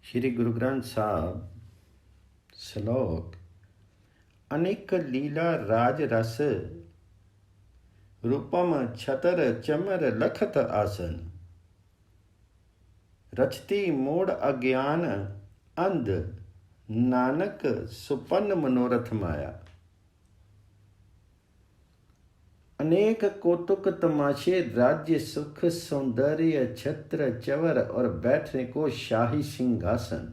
श्री गुरु ग्रंथ साहब श्लोक अनेक लीला राज रस रूपम छतर चमर लखत आसन रचती मोड़ अज्ञान अंध नानक सुपन्न मनोरथ माया। अनेक कौतुक तमाशे राज्य सुख सौंदर्य छत्र चवर और बैठने को शाही सिंहासन,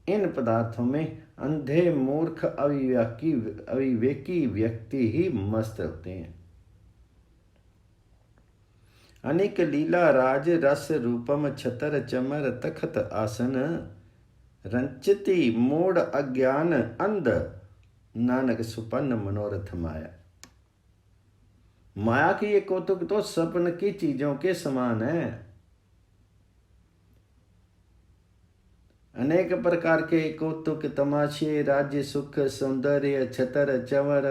इन पदार्थों में अंधे मूर्ख अविवेकी व्यक्ति ही मस्त होते हैं। अनेक लीला राज रस रूपम छतर चमर तखत आसन रंचती मोड़ अज्ञान अंध नानक सुपन्न मनोरथ माया। माया की ये कौतुक तो स्वप्न की चीजों के समान है। अनेक प्रकार के कौतुक तमाशे राज्य सुख सौंदर्य छतर चंवर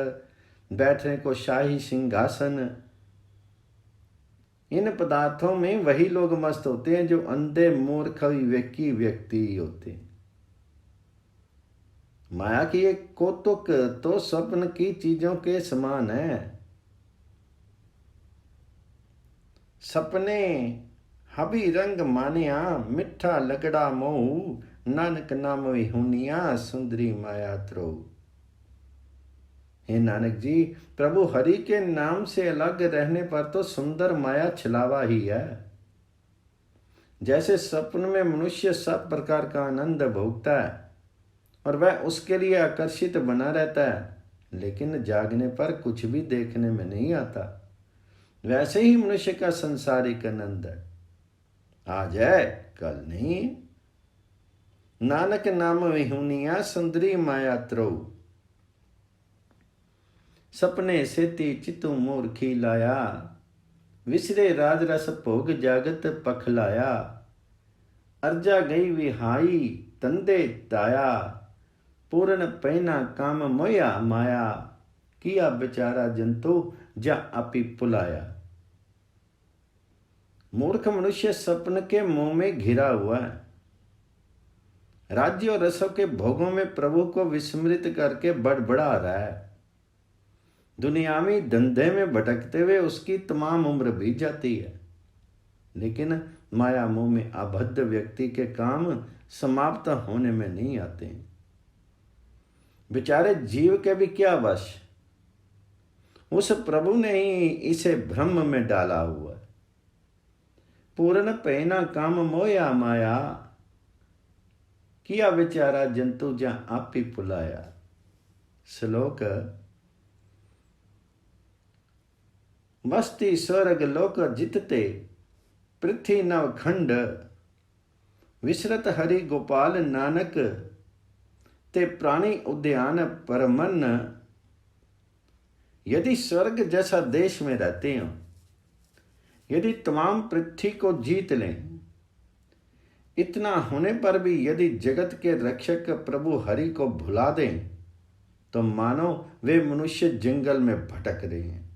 बैठने को शाही सिंहासन, इन पदार्थों में वही लोग मस्त होते हैं जो अंधे मूर्ख विवेकी व्यक्ति होते हैं। माया की एक कौतुक तो स्वप्न की चीजों के समान है। सपने हबी रंग मानिया मिठा लगड़ा मोह नानक नाम विहुनिया सुंदरी माया त्रो। हे नानक जी, प्रभु हरि के नाम से अलग रहने पर तो सुंदर माया छलावा ही है। जैसे सपन में मनुष्य सब प्रकार का आनंद भोगता है और वह उसके लिए आकर्षित बना रहता है, लेकिन जागने पर कुछ भी देखने में नहीं आता, वैसे ही मनुष्य का संसारिक आनंद है, आज है कल नहीं। नानक नाम विहुनिया सुंदरी माया त्रो। सपने सेती चितु मूर्खी लाया विसरे राजरस भोग जागत पखलाया। अर्जा गई विहाई तंदे दाया पूर्ण पैना काम मोया माया। किया बेचारा जंतु जा अपी पुलाया। मूर्ख मनुष्य सपन के मुंह में घिरा हुआ है, राज्य और रसों के भोगों में प्रभु को विस्मृत करके बड़बड़ा रहा है। दुनियावी धंधे में भटकते हुए उसकी तमाम उम्र बीत जाती है, लेकिन माया मोह में आबद्ध व्यक्ति के काम समाप्त होने में नहीं आते। बेचारे जीव के भी क्या वश, उस प्रभु ने ही इसे भ्रम में डाला हुआ। पूर्ण पहना काम मोया माया। किया बेचारा जंतु जा आप ही पुलाया। श्लोक मस्ती स्वर्ग लोक जितते पृथ्वी नव खंड विसरत हरि गोपाल नानक ते प्राणी उद्यान परमन। यदि स्वर्ग जैसा देश में रहते हो, यदि तमाम पृथ्वी को जीत लें, इतना होने पर भी यदि जगत के रक्षक प्रभु हरि को भुला दें, तो मानो वे मनुष्य जंगल में भटक रहे हैं।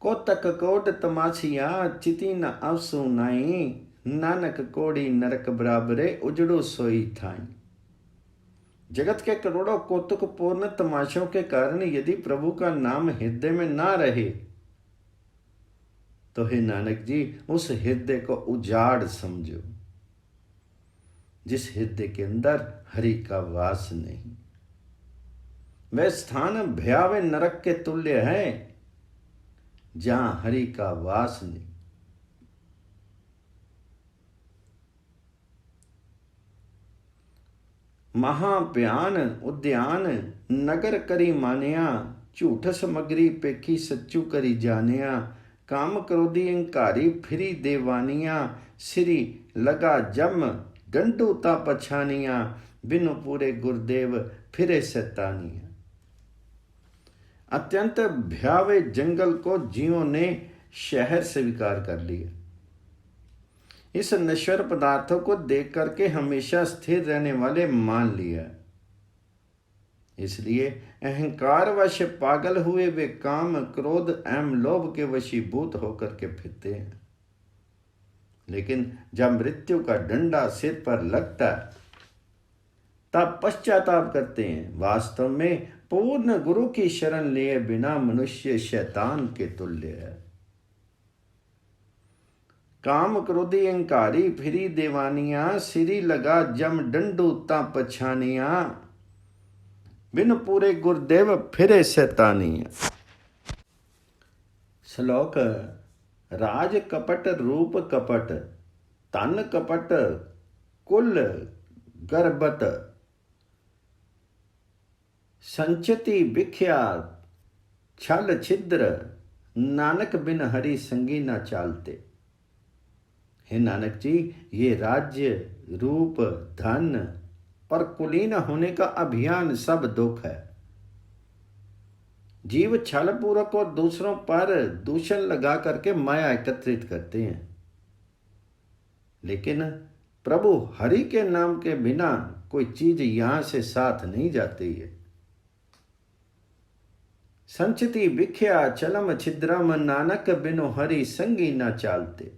कोतक कोट तमाशिया चिति न अवसु नाई नानक कोड़ी नरक बराबरे उजड़ो सोई थाई। जगत के करोड़ों कौतुक पूर्ण तमाशों के कारण यदि प्रभु का नाम हृदय में ना रहे, तो हे नानक जी, उस हृदय को उजाड़ समझो जिस हृदय के अंदर हरि का वास नहीं। वह स्थान भयावह नरक के तुल्य है जहां हरि का वास नहीं। महाप्यान उद्यान नगर करी मानिया झूठ समगरी पेखी सच्चू करी जानिया। काम क्रोधी अंकारी फिरी देवानिया श्री लगा जम गंडूता पछानिया। बिनु पूरे गुरुदेव फिरे सैतानिया। अत्यंत भयावह जंगल को जीवों ने शहर स्वीकार कर लिया। इस नश्वर पदार्थों को देख करके हमेशा स्थिर रहने वाले मान लिया। इसलिए अहंकारवश पागल हुए वे काम क्रोध एवं लोभ के वशीभूत होकर के फिरते हैं। लेकिन जब मृत्यु का डंडा सिर पर लगता है तब पश्चाताप करते हैं। वास्तव में पूर्ण गुरु की शरण लिए बिना मनुष्य शैतान के तुल्य है। काम क्रोधी अहंकारी फिरी देवानिया, सिरी लगा जम डंडू ता पछानिया, बिन पूरे गुरुदेव फिरे शैतानिया। श्लोक। राज कपट रूप कपट, तन कपट कुल गर्भत, संचति भिख्या छल छिद्र, नानक बिन हरि संगी न चालते। हे नानक जी, ये राज्य रूप धन और कुलीन होने का अभियान सब दुख है। जीव छल पूर्वक और दूसरों पर दूषण लगा करके माया एकत्रित करते हैं, लेकिन प्रभु हरि के नाम के बिना कोई चीज यहां से साथ नहीं जाती है। संचिति भिख्या चलम छिद्रम, नानक बिनु हरि संगी न चालते।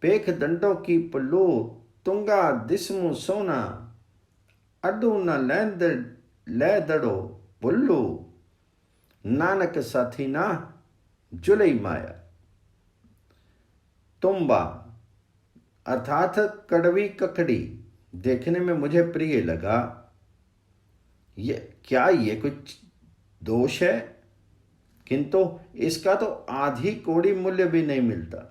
पेख दंडों की पल्लू, तुंगा दिस्मु सोना, अडू न लैंद लै दड़ो बुल्लू, नानक साथी ना जुलई माया। तुम्बा अर्थात कड़वी ककड़ी देखने में मुझे प्रिय लगा। ये कुछ दोष है? किंतु इसका तो आधी कौड़ी मूल्य भी नहीं मिलता।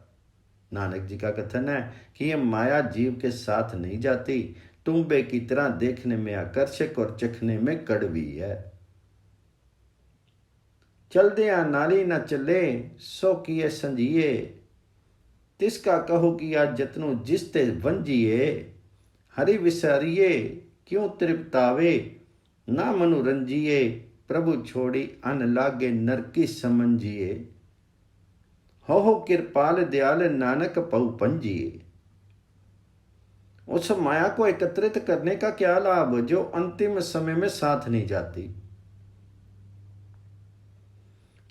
नानक जी का कथन है कि यह माया जीव के साथ नहीं जाती, तुम्बे की तरह देखने में आकर्षक और चखने में कड़वी है। चल दिया नाली न चले, सो किए संजिए, तिसका कहो किया जतनु जिसते वंजिए। हरि विसारिये क्यों तृप्तावे, ना मनुरंजिए, प्रभु छोड़ी अन लागे नरकी समझिए। हो कृपाल दयाल नानक पऊ पंजिए। उस माया को एकत्रित करने का क्या लाभ जो अंतिम समय में साथ नहीं जाती।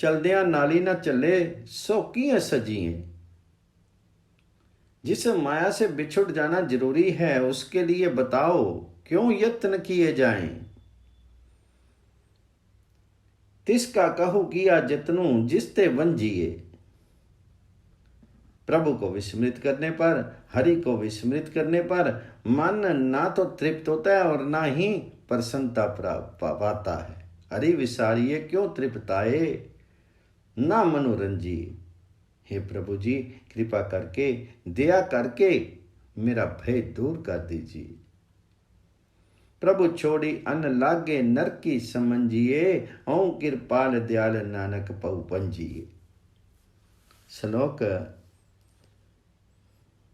चल दिया नाली न चले, सो किए सजिए। जिस माया से बिछुड़ जाना जरूरी है उसके लिए बताओ क्यों यत्न किए जाएं। तिसका कहू किया जतनु जिसते वंजिए। प्रभु को विस्मृत करने पर, हरि को विस्मृत करने पर मन ना तो तृप्त होता है और ना ही प्रसन्नता पाता है। हरि विसारिये क्यों तृप्ताए, ना मनोरंजिए। हे प्रभु जी, कृपा करके दया करके मेरा भय दूर कर दीजिए। प्रभु छोड़ी अन्न लागे नरकी समझिए, ओं कृपाल दयाल नानक पऊ पंजिए। श्लोक।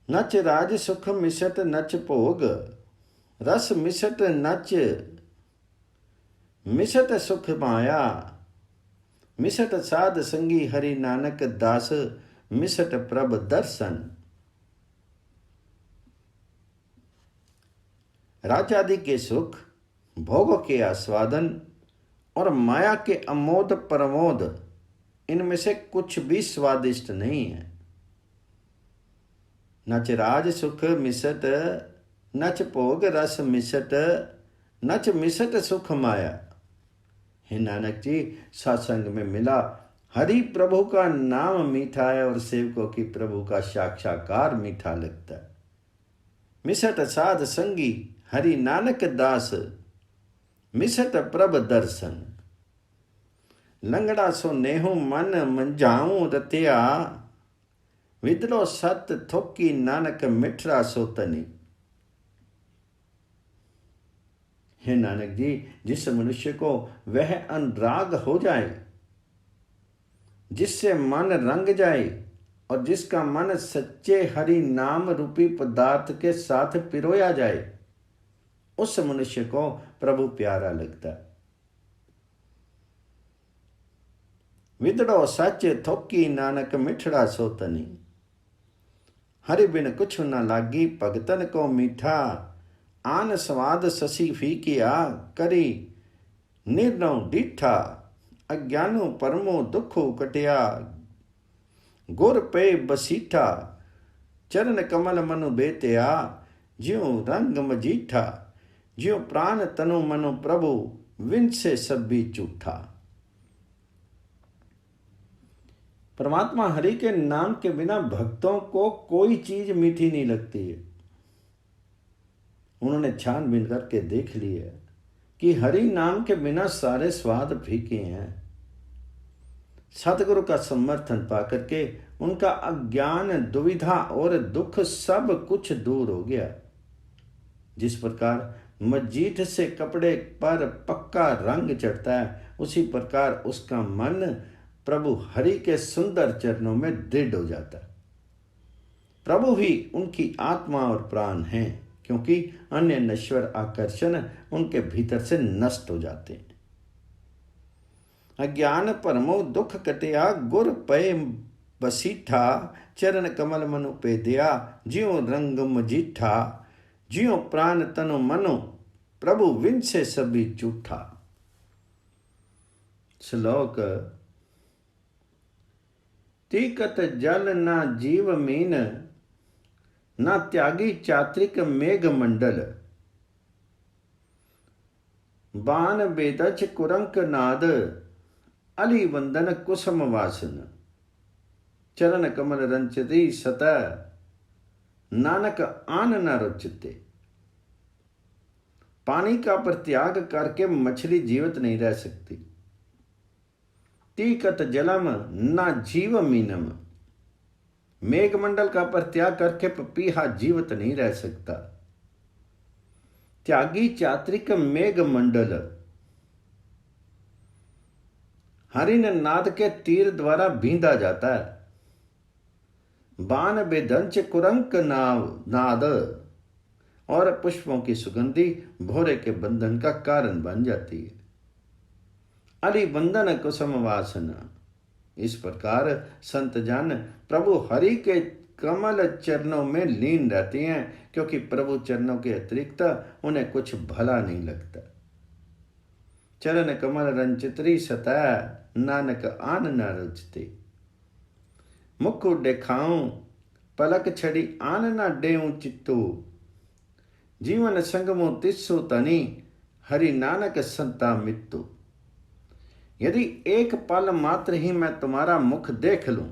नच राज सुख मिसट नच भोग, रस मिसट नच मिसट सुख माया, मिसट साध संगी हरि नानक दास, मिसट प्रभ दर्शन। राजादि के सुख, भोगों के आस्वादन और माया के अमोद प्रमोद, इनमें से कुछ भी स्वादिष्ट नहीं है। नच राज सुख मिसट नच भोग रस मिसट, नच मिसट सुख माया। हे नानक जी, सत्संग में मिला हरि प्रभु का नाम मीठा है और सेवकों की प्रभु का साक्षात्कार मीठा लगता है। मिसट साध संगी हरि नानक दास, मिसट प्रभ दर्शन। लंगड़ा सो नेहू मन मंझाऊं रतिया, विदलो सत थोकी नानक मिठरा सोतनी। हे नानक जी, जिस मनुष्य को वह अनुराग हो जाए, जिससे मन रंग जाए और जिसका मन सच्चे हरि नाम रूपी पदार्थ के साथ पिरोया जाए, उस मनुष्य को प्रभु प्यारा लगता है। विदड़ो सच थोकी नानक मिठड़ा सोतनी। हरि बिन कुछ न लागी भगतन को मीठा, आन स्वाद शशि फीकिया, करी निर्णव डीठा, अज्ञानो परमो दुखो कटिया, गुर पे बसीठा, चरण कमल मनु बेतिया, ज्यों रंग मजीठा, ज्यों प्राण तनु मनु प्रभु, विन से सब भी झूठा। परमात्मा हरि के नाम के बिना भक्तों को कोई चीज मीठी नहीं लगती है। उन्होंने छानबीन करके देख लिया कि हरि नाम के बिना सारे स्वाद फीके हैं। सतगुरु का समर्थन पा करके उनका अज्ञान, दुविधा और दुख सब कुछ दूर हो गया। जिस प्रकार मजीठ से कपड़े पर पक्का रंग चढ़ता है, उसी प्रकार उसका मन प्रभु हरि के सुंदर चरणों में दृढ़ हो जाता है। प्रभु ही उनकी आत्मा और प्राण हैं, क्योंकि अन्य नश्वर आकर्षण उनके भीतर से नष्ट हो जाते हैं। अज्ञान परमो दुख कटिया, गुर पय बसीठा, चरण कमल मनु पेदिया, ज्यों रंग मजीठा, ज्यों प्राण तनु मनु प्रभु, विन से सभी झूठा। श्लोक। तीकत जल ना जीव मीन, ना त्यागी चात्रिक मेघ मंडल, बान बेदच कुरंक नाद, अली वंदन कुसुम वासन, चरण कमल रंचती सतह, नानक आन न रुचते। पानी का परित्याग करके मछली जीवित नहीं रह सकती। तीकत जलम ना जीव मीनम, मेघमंडल का परित्याग करके पपीहा जीवित नहीं रह सकता। त्यागी चात्रिक मेघ मंडल, हरिन नाद के तीर द्वारा भींदा जाता है। बान बेदंच कुरंक नाद, और पुष्पों की सुगंधि भोरे के बंधन का कारण बन जाती है। अली बंधन कुसुम वासन, इस प्रकार संत जन प्रभु हरि के कमल चरणों में लीन रहती हैं, क्योंकि प्रभु चरणों के अतिरिक्त उन्हें कुछ भला नहीं लगता। चरण कमल रंचित्री सतह, नानक आन न रुचते। मुख देखाऊं पलक छड़ी, आन न डेऊं चित्तू, जीवन संगमो तिस्सु तनी, हरि नानक संता मित्तु। यदि एक पल मात्र ही मैं तुम्हारा मुख देख लूं,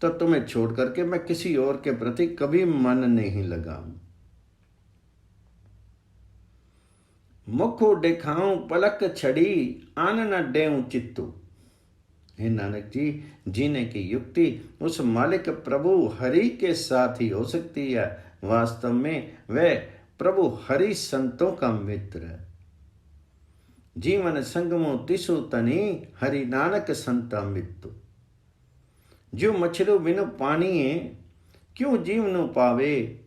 तो तुम्हें छोड़ करके मैं किसी और के प्रति कभी मन नहीं लगाऊं। मुख देखाऊं पलक छड़ी, आन न डेऊं चित्तू। हे नानक जी, जीने की युक्ति उस मालिक प्रभु हरि के साथ ही हो सकती है। वास्तव में वह प्रभु हरि संतों का मित्र है। जीवन संगमो तिसु तनी, हरि नानक संता मित्तु। जो मछलु बिनु पानिए, क्यों जीवनु पावे,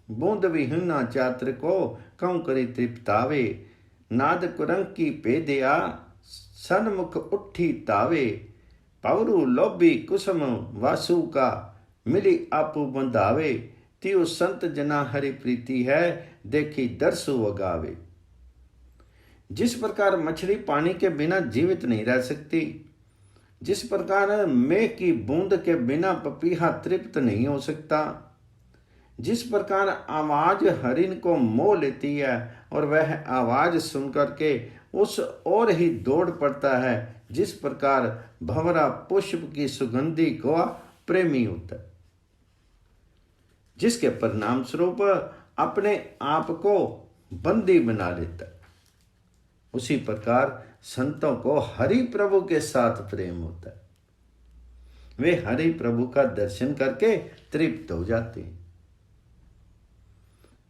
बूंद विहीना चात्र को, कौं करी तृप्तावे। नाद कुरंकी पेदिया, सन्मुख उठी तावे, पवरु लोभी कुसुम वासु का, मिली आपू बंधावे। तियो संत जना हरि प्रीति है, देखी दर्शु वगावे। जिस प्रकार मछली पानी के बिना जीवित नहीं रह सकती, जिस प्रकार मेघ की बूंद के बिना पपीहा तृप्त नहीं हो सकता, जिस प्रकार आवाज हरिन को मोह लेती है और वह आवाज सुनकर के उस ओर ही दौड़ पड़ता है, जिस प्रकार भंवरा पुष्प की सुगंधी को प्रेमी होता है, जिसके परिणाम स्वरूप अपने आप को बंदी बना लेता है, उसी प्रकार संतों को हरि प्रभु के साथ प्रेम होता है। वे हरि प्रभु का दर्शन करके तृप्त हो जाते हैं।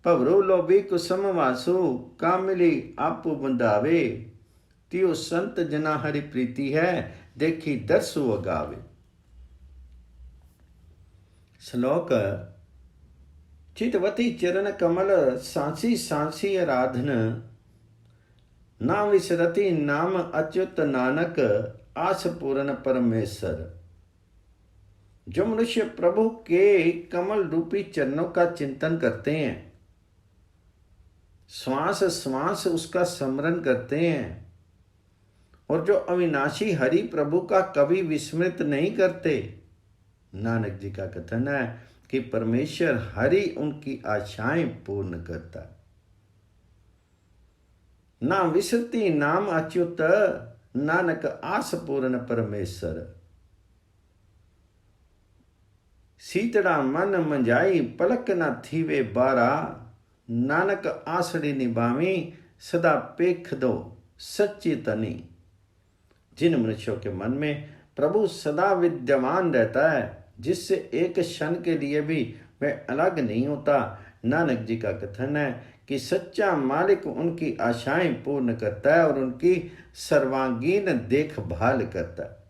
पवरो लोभी कुसुम वासु, कामिली आपू बंधावे। तियो संत जना हरि प्रीति है, देखी दर्शु अगावे। श्लोक। चितवती चरण कमल, सांसी सांसी आराधन, ना विसरती नाम अच्युत नानक, आस पूर्ण परमेश्वर। जो मनुष्य प्रभु के कमल रूपी चरणों का चिंतन करते हैं, श्वास श्वास उसका स्मरण करते हैं और जो अविनाशी हरि प्रभु का कभी विस्मृत नहीं करते। नानक जी का कथन है कि परमेश्वर हरि उनकी आशाएं पूर्ण करता। ना विसरती नाम अच्युत, नानक आस पूर्ण परमेश्वर। सीतड़ा मन मंजाई पलक न थीवे बारा, नानक आसड़ी निभावी सदा पेख दो सच्ची तनी। जिन मनुष्यों के मन में प्रभु सदा विद्यमान रहता है, जिससे एक क्षण के लिए भी वह अलग नहीं होता, नानक जी का कथन है कि सच्चा मालिक उनकी आशाएं पूर्ण करता है और उनकी सर्वांगीण देखभाल करता है।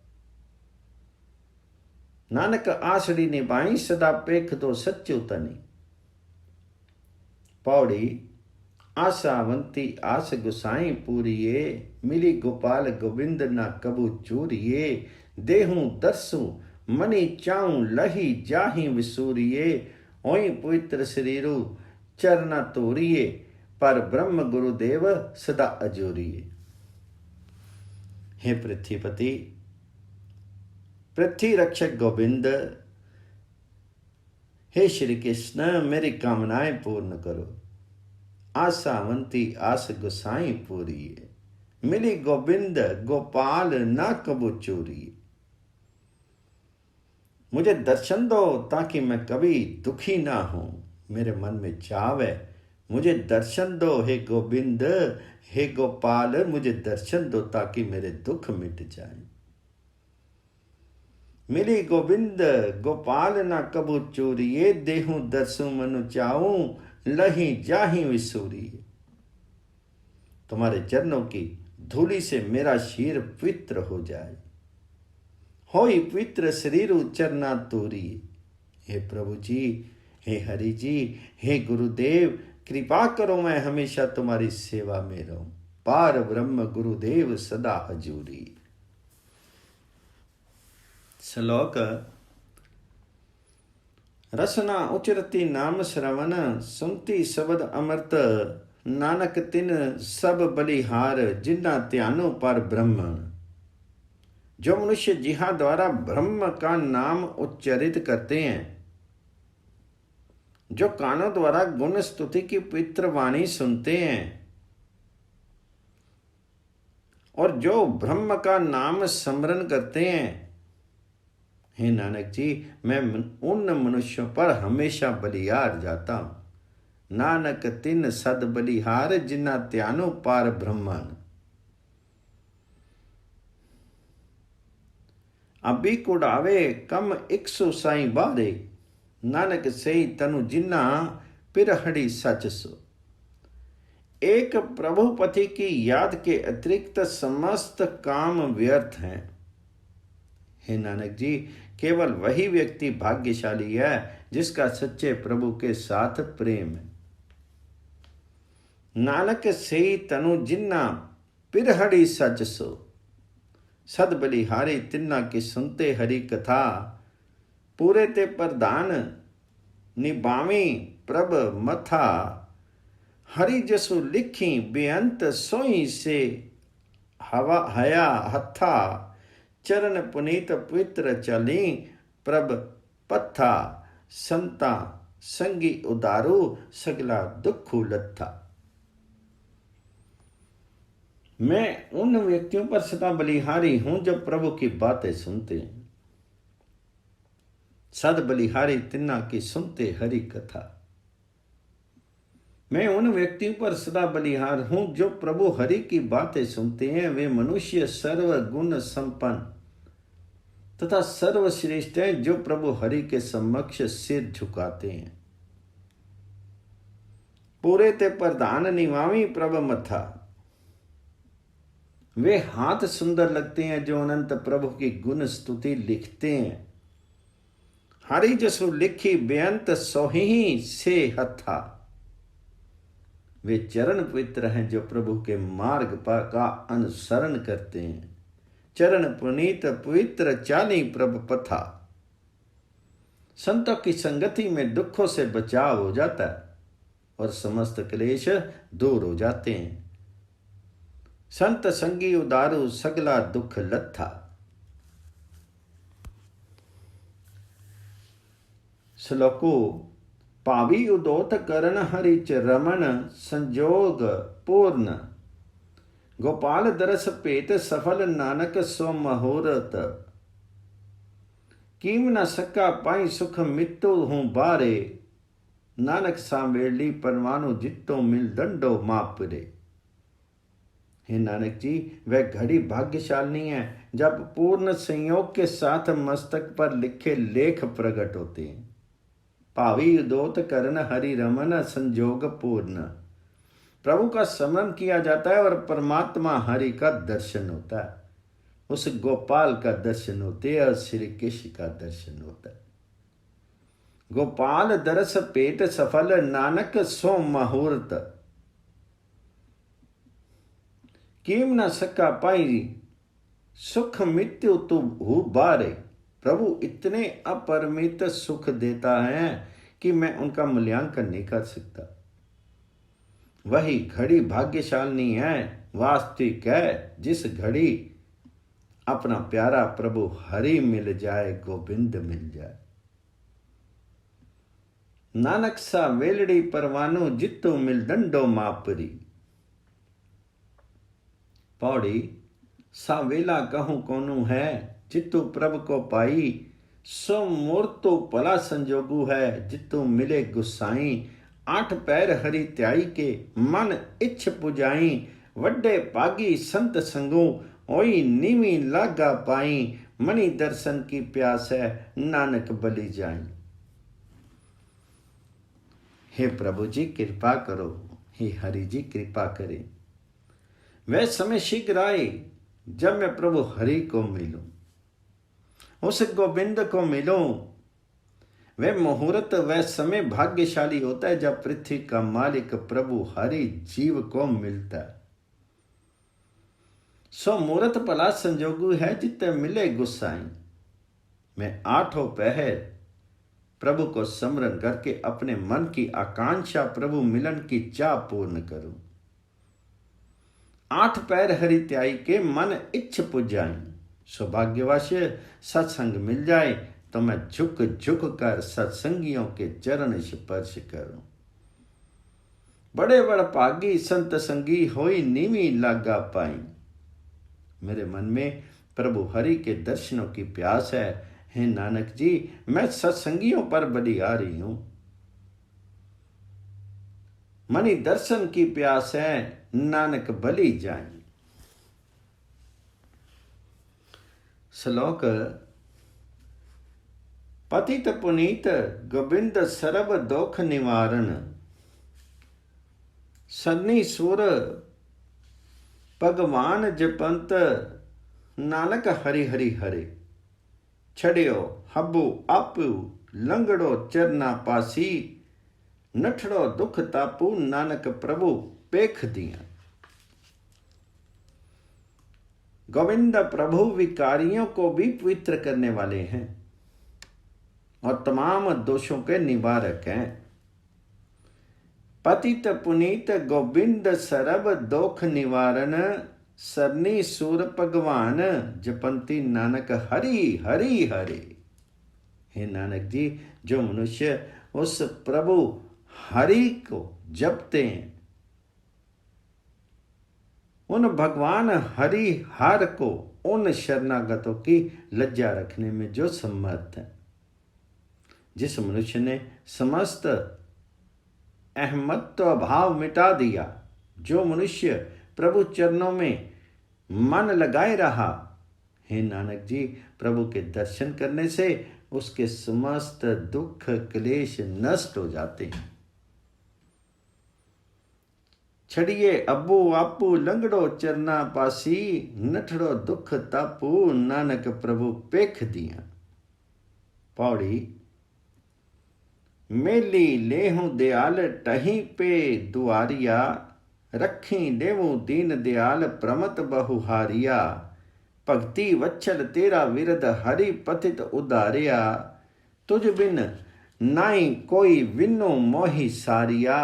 नानक आसड़ी निभाई सदा पेख दो सच्ची तनी। पौड़ी आशावंती आस गुसाई पूरिये, मिली गोपाल गोविंद ना कबू चूरिये। देहूं दरसू मनी चाऊं लही जाही विसूरिये, ओई पवित्र शरीरु चरना तोरिये। पर ब्रह्म गुरुदेव सदा अजोरिये। हे पृथ्वीपति, पृथ्वी रक्षक गोविंद, हे श्री कृष्ण, मेरी कामनाएं पूर्ण करो। आशावंती आस गुसाई पूरी, मिली गोविंद गोपाल ना कबू चोरी। मुझे दर्शन दो ताकि मैं कभी दुखी ना हूं। मेरे मन में चाव है, मुझे दर्शन दो हे गोविंद, हे गोपाल, मुझे दर्शन दो ताकि मेरे दुख मिट जाए। मिली गोविंद गोपाल ना कबू चोरिये, देहूं दर्शु मनु चाऊं लही जाही विसूरी। तुम्हारे चरणों की धूलि से मेरा शीर पवित्र हो जाए, होई पवित्र शरीर उचरना तोरी। हे प्रभु जी, हे हरि जी, हे गुरुदेव, कृपा करो मैं हमेशा तुम्हारी सेवा में रहूं। पार ब्रह्म गुरुदेव सदा हजूरी। श्लोक। रसना उचरती नाम श्रवण, सुनती शब्द अमृत, नानक तिन सब बलिहार, जिन्ना त्यानो पर ब्रह्म। जो मनुष्य जिहा द्वारा ब्रह्म का नाम उच्चरित करते हैं, जो कानों द्वारा गुण स्तुति की पवित्र वाणी सुनते हैं और जो ब्रह्म का नाम स्मरण करते हैं, हे नानक जी, मैं उन मनुष्यों पर हमेशा बलिहार जाता हूं। नानक तिन सद बलिहार, जिन्ना त्यानो पार ब्रह्मन। अभी कुड़ावे कम 100 साई बादे, नानक सही तनु जिन्ना पिरहड़ी सच सो। एक प्रभुपति की याद के अतिरिक्त समस्त काम व्यर्थ हैं। हे नानक जी, केवल वही व्यक्ति भाग्यशाली है जिसका सच्चे प्रभु के साथ प्रेम है। नानक सेई तनु जिन्ना पिरहड़ी सच सो। सद बलिहारी तिन्ना की सुनते हरि कथा, पूरे ते प्रधान निभावी प्रभ मथा। हरि जसु लिखी बेअंत सोई से हवा हया हथा, चरण पुनीत पवित्र चली प्रभ पथा। संता संगी उदारू सगला दुखु लथा। मैं उन व्यक्तियों पर सदा बलिहारी हूं जो प्रभु की बातें सुनते हैं। सद बलिहारी तिन्ना की सुनते हरि कथा। मैं उन व्यक्तियों पर सदा बलिहार हूं जो प्रभु हरि की बातें सुनते हैं। वे मनुष्य सर्व गुण संपन्न तथा सर्वश्रेष्ठ हैं जो प्रभु हरि के समक्ष सिर झुकाते हैं। पूरे ते प्रधान निवामी प्रभ मथा। वे हाथ सुंदर लगते हैं जो अनंत प्रभु की गुण स्तुति लिखते हैं। हरि जसु लिखी बेअंत सोही से हथा। वे चरण पवित्र हैं जो प्रभु के मार्ग का अनुसरण करते हैं। चरण पुनीत पवित्र चाली प्रभ पथा। संतों की संगति में दुखों से बचाव हो जाता है और समस्त क्लेश दूर हो जाते हैं। संत संगी उदारू सगला दुख लथा। श्लोको पावी उदोत करण हरिच रमन संजोग पूर्ण। गोपाल दरस पेट सफल नानक सो महोरत। कीम न सका पाई सुख मित्तो हूँ बारे। नानक सांवेली परवानु जितो मिल दंडो मापरे। हे नानक जी, वह घड़ी भाग्यशाली है जब पूर्ण संयोग के साथ मस्तक पर लिखे लेख प्रकट होते हैं। भावी उदोत करन हरि रमन संजोग पूर्ण। प्रभु का स्मरण किया जाता है और परमात्मा हरि का दर्शन होता है। उस गोपाल का दर्शन होते है और श्री कृष्ण का दर्शन होता है। गोपाल दरस पेट सफल नानक सो मुहूर्त। कीम न सका पाई सुख मृत्यु तू हु बारे। प्रभु इतने अपरिमित सुख देता है कि मैं उनका मूल्यांकन नहीं कर सकता। वही घड़ी भाग्यशाली है, वास्तविक है, जिस घड़ी अपना प्यारा प्रभु हरि मिल जाए, गोविंद मिल जाए। नानक सा वेलड़ी परवानु जितो मिल दंडो मापरी। पौड़ी सा वेला कहूं कोनु है, जितु प्रभु को पाई। सो मूर्तो पला संजोगु है, जितु मिले गुसाई। 8 पैर हरि त्याई के मन इच्छ पुजाई। वड्डे पागी संत संगु ओई नीवी लागा पाई। मणि दर्शन की प्यास है, नानक बलि जाई। हे प्रभु जी कृपा करो, हे हरि जी कृपा करें। वह समय शीघ्र आए जब मैं प्रभु हरि को मिलूं, उस गोविंद को मिलूं। वह मुहूर्त, वह समय भाग्यशाली होता है जब पृथ्वी का मालिक प्रभु हरि जीव को मिलता है। सो मूर्त भला संजोगु है, जिते मिले गुसाई। मैं 8 पहर प्रभु को स्मरण करके अपने मन की आकांक्षा प्रभु मिलन की चाह पूर्ण करूं। 8 पैर हरि त्याई के मन इच्छ पुजाई। सौभाग्यवश सत्संग मिल जाए तो मैं झुक झुक कर सत्संगियों के चरण स्पर्श करूं। बड़े बड़ भागी संत संगी होई नीवी लागा पाई। मेरे मन में प्रभु हरि के दर्शनों की प्यास है। हे नानक जी, मैं सत्संगियों पर बड़ी आ रही हूं। मणि दर्शन की प्यास है, नानक बलि जाए। श्लोक पतित पुनीत गोविंद सरब दोख निवारण। सन्नी सुर भगवान जपंत नानक हरि हरि हरे। छड़ियो हबु आपु लंगड़ो चरना पासी। नठड़ो दुख तापू नानक प्रभु पेख दिया। गोविंद प्रभु विकारियों को भी पवित्र करने वाले हैं और तमाम दोषों के निवारक हैं। पतित पुनीत गोविंद सरब दोख निवारण। सरनी सूर भगवान जपंती नानक हरि हरि हरे। हे नानक जी, जो मनुष्य उस प्रभु हरि को जपते हैं, उन भगवान हरि हर को, उन शरणागतों की लज्जा रखने में जो समर्थ है। जिस मनुष्य ने समस्त अहमत्व भाव मिटा दिया, जो मनुष्य प्रभु चरणों में मन लगाए रहा, हे नानक जी, प्रभु के दर्शन करने से उसके समस्त दुख क्लेश नष्ट हो जाते हैं। छड़िए अबू आपू लंगड़ो चरना पासी। नठड़ो दुख तापू नानक प्रभु पेख दिया। पौड़ी मेली लेहू दयाल टही पे दुआरिया। रखी देवू दीन दयाल प्रमत बहुहारिया। भक्ति वच्छल तेरा विरद हरि पतित उदारिया। तुझ बिन नाई कोई विनो मोहि सारिया।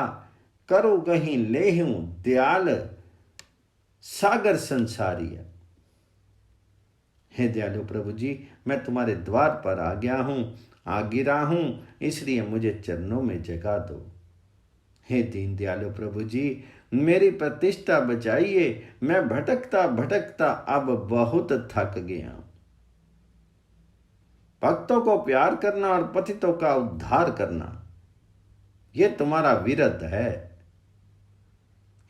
करो गही लेहूं दयाल सागर संसारिया। हे दयालु प्रभु जी, मैं तुम्हारे द्वार पर आ गया हूं, आ गिरा हूं, इसलिए मुझे चरणों में जगा दो। हे दीन दयालु प्रभु जी, मेरी प्रतिष्ठा बचाइए, मैं भटकता भटकता अब बहुत थक गया हूं। भक्तों को प्यार करना और पतितों का उद्धार करना, यह तुम्हारा विरध है।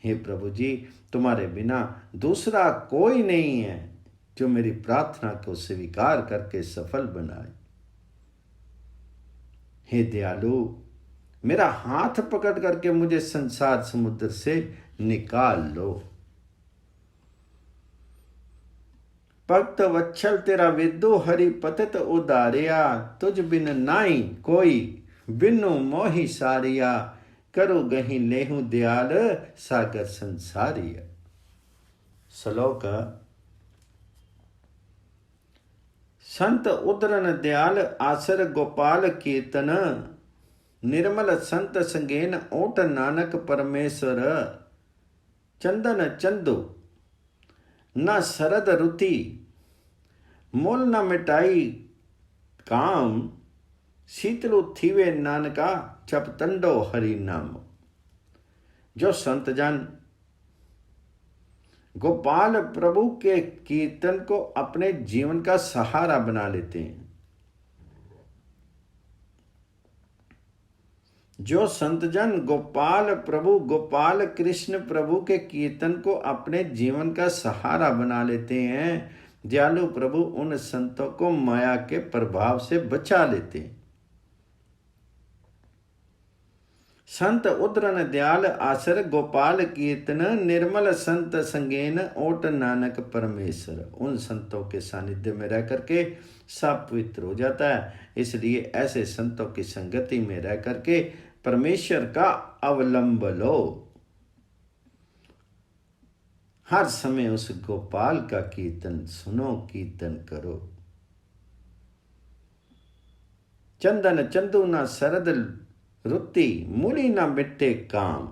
हे प्रभु जी, तुम्हारे बिना दूसरा कोई नहीं है जो मेरी प्रार्थना को स्वीकार करके सफल बनाए। हे दयालु, मेरा हाथ पकड़ करके मुझे संसार समुद्र से निकाल लो। भक्त वत्सल तेरा विदु हरि पतित उदारिया, तुझ बिन नाई कोई बिनु मोहि सारिया। करो गही लेहू दयाल सागर संसारिया। श्लोक। संत उदरन दयाल आसर गोपाल कीर्तन, निर्मल संत संगेन ओट नानक परमेश्वर। चंदन चंदु न शरद रुति, मोल न मिटाई काम। शीतलु थीवे नानका जप तंडो हरि नाम। जो संत जन गोपाल प्रभु के कीर्तन को अपने जीवन का सहारा बना लेते हैं, जो संतजन गोपाल प्रभु गोपाल कृष्ण प्रभु के कीर्तन को अपने जीवन का सहारा बना लेते हैं, दयालु प्रभु उन संतों को माया के प्रभाव से बचा लेते हैं। संत उदरन दयाल आसर गोपाल कीर्तन, निर्मल संत संगेन ओट नानक परमेश्वर। उन संतों के सानिध्य में रह करके सब पवित्र हो जाता है। इसलिए ऐसे संतों की संगति में रह करके परमेश्वर का अवलंब लो। हर समय उस गोपाल का कीर्तन सुनो, कीर्तन करो। चंदन चंदू ना शरद रुति, मूली ना मिट्टे काम।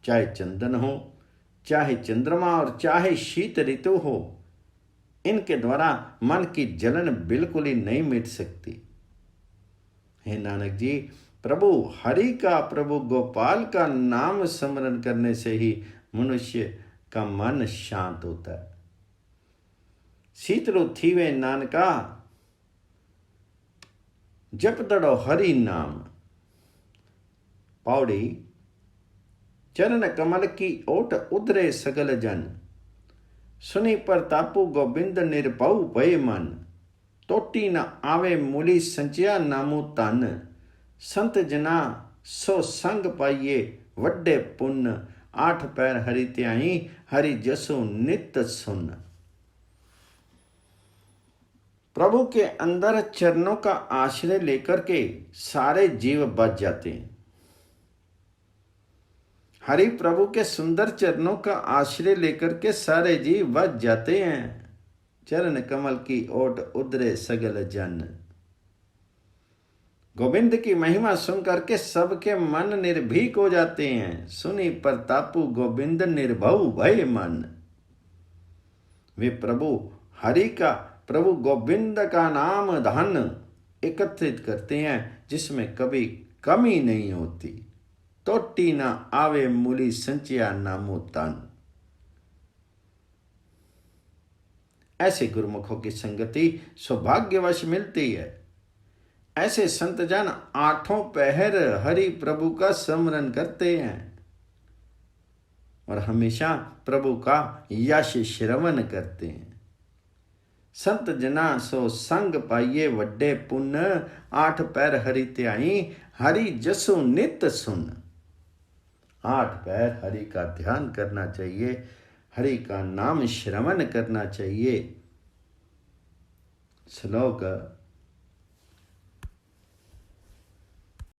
चाहे चंदन हो, चाहे चंद्रमा और चाहे शीत ऋतु हो, इनके द्वारा मन की जलन बिल्कुल ही नहीं मिट सकती। हे नानक जी, प्रभु हरि का, प्रभु गोपाल का नाम स्मरण करने से ही मनुष्य का मन शांत होता है। शीतलु थीवे नानका जप दड़ो हरि नाम। पौड़ी। चरण कमल की ओट उदरे सगल जन, सुनी प्रतापु गोबिंद निर्भउ भय मन। टोटी न आवे मूली संचिया नामु तन, संत जना सो संग पाइये वड्डे पुण्य। आठ पैर हरि त्याई, हरि जसु नित सुन। प्रभु के अंदर चरणों का आश्रय लेकर के सारे जीव बच जाते हैं। हरि प्रभु के सुंदर चरणों का आश्रय लेकर के सारे जीव बच जाते हैं। चरण कमल की ओट उदरे सगल जन। गोविंद की महिमा सुन करके सबके मन निर्भीक हो जाते हैं। सुनी प्रतापु गोविंद निर्भउ भय मन। वे प्रभु हरि का, प्रभु गोविंद का नाम धन एकत्रित करते हैं, जिसमें कभी कमी नहीं होती। टोटी ना आवे मूली संचिया नामो तन। ऐसे गुरुमुखों की संगति सौभाग्यवश मिलती है। ऐसे संतजन आठों पहर हरि प्रभु का स्मरण करते हैं और हमेशा प्रभु का यश श्रवण करते हैं। संत जना सो संग पाइये वड्डे पुण्य, आठ पैर हरि त्याई, हरि जसु नित सुन। आठ पैर हरि का ध्यान करना चाहिए, हरि का नाम श्रवण करना चाहिए। श्लोक।